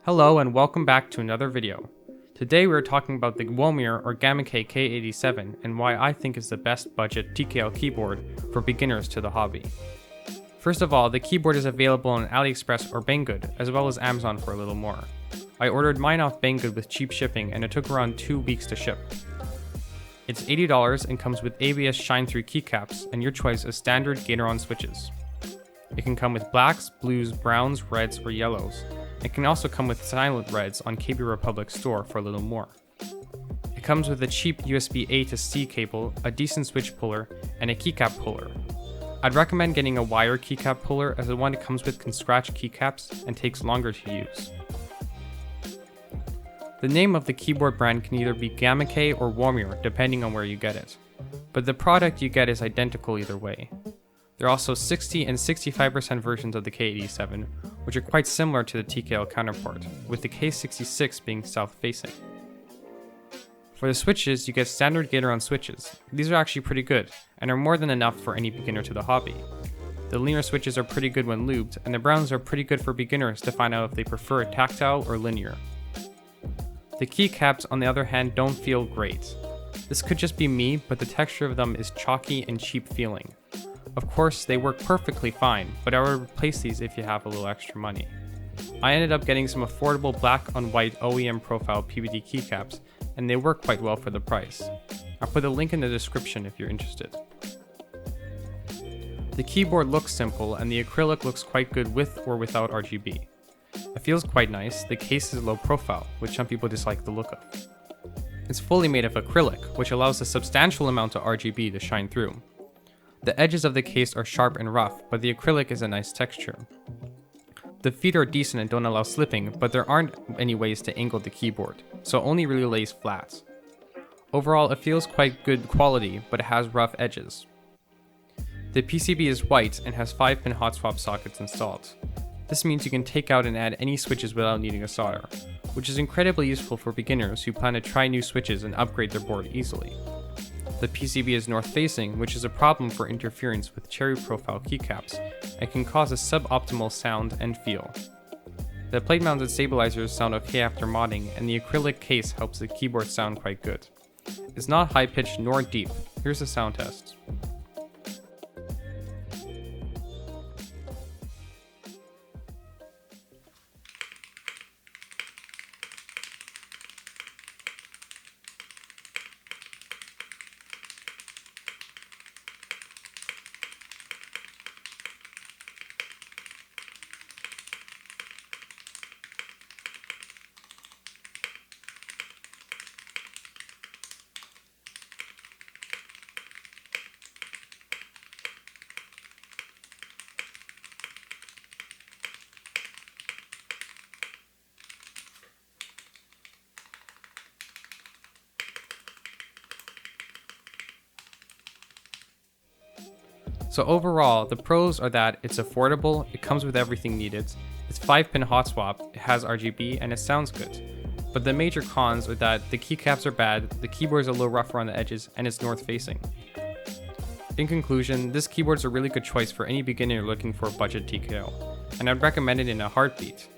Hello and welcome back to another video. Today we are talking about the Womier or Gamakay K87 and why I think is the best budget TKL keyboard for beginners to the hobby. First of all, the keyboard is available on AliExpress or Banggood, as well as Amazon for a little more. I ordered mine off Banggood with cheap shipping and it took around 2 weeks to ship. It's $80 and comes with ABS shine-through keycaps and your choice of standard Gateron switches. It can come with blacks, blues, browns, reds, or yellows. It can also come with silent reds on KB Republic store for a little more. It comes with a cheap USB A to C cable, a decent switch puller, and a keycap puller. I'd recommend getting a wire keycap puller as the one it comes with can scratch keycaps and takes longer to use. The name of the keyboard brand can either be Gamakay or Womier depending on where you get it, but the product you get is identical either way. There are also 60 and 65% versions of the K87, which are quite similar to the TKL counterpart, with the K66 being south-facing. For the switches, you get standard Gateron switches. These are actually pretty good, and are more than enough for any beginner to the hobby. The linear switches are pretty good when lubed, and the browns are pretty good for beginners to find out if they prefer tactile or linear. The keycaps, on the other hand, don't feel great. This could just be me, but the texture of them is chalky and cheap feeling. Of course, they work perfectly fine, but I would replace these if you have a little extra money. I ended up getting some affordable black on white OEM profile PVD keycaps, and they work quite well for the price. I'll put a link in the description if you're interested. The keyboard looks simple, and the acrylic looks quite good with or without RGB. It feels quite nice. The case is low profile, which some people dislike the look of. It's fully made of acrylic, which allows a substantial amount of RGB to shine through. The edges of the case are sharp and rough, but the acrylic is a nice texture. The feet are decent and don't allow slipping, but there aren't any ways to angle the keyboard, so it only really lays flat. Overall, it feels quite good quality, but it has rough edges. The PCB is white and has 5-pin hot swap sockets installed. This means you can take out and add any switches without needing a solder, which is incredibly useful for beginners who plan to try new switches and upgrade their board easily. The PCB is north-facing, which is a problem for interference with cherry profile keycaps and can cause a suboptimal sound and feel. The plate-mounted stabilizers sound okay after modding, and the acrylic case helps the keyboard sound quite good. It's not high-pitched nor deep. Here's a sound test. So overall, the pros are that it's affordable, it comes with everything needed, it's 5-pin hot swap, it has RGB, and it sounds good. But the major cons are that the keycaps are bad, the keyboard is a little rougher on the edges, and it's north-facing. In conclusion, this keyboard is a really good choice for any beginner looking for a budget TKL, and I'd recommend it in a heartbeat.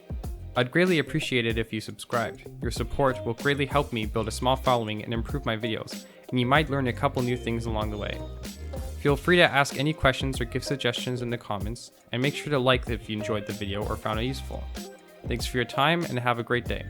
I'd greatly appreciate it if you subscribed. Your support will greatly help me build a small following and improve my videos, and you might learn a couple new things along the way. Feel free to ask any questions or give suggestions in the comments, and make sure to like if you enjoyed the video or found it useful. Thanks for your time and have a great day.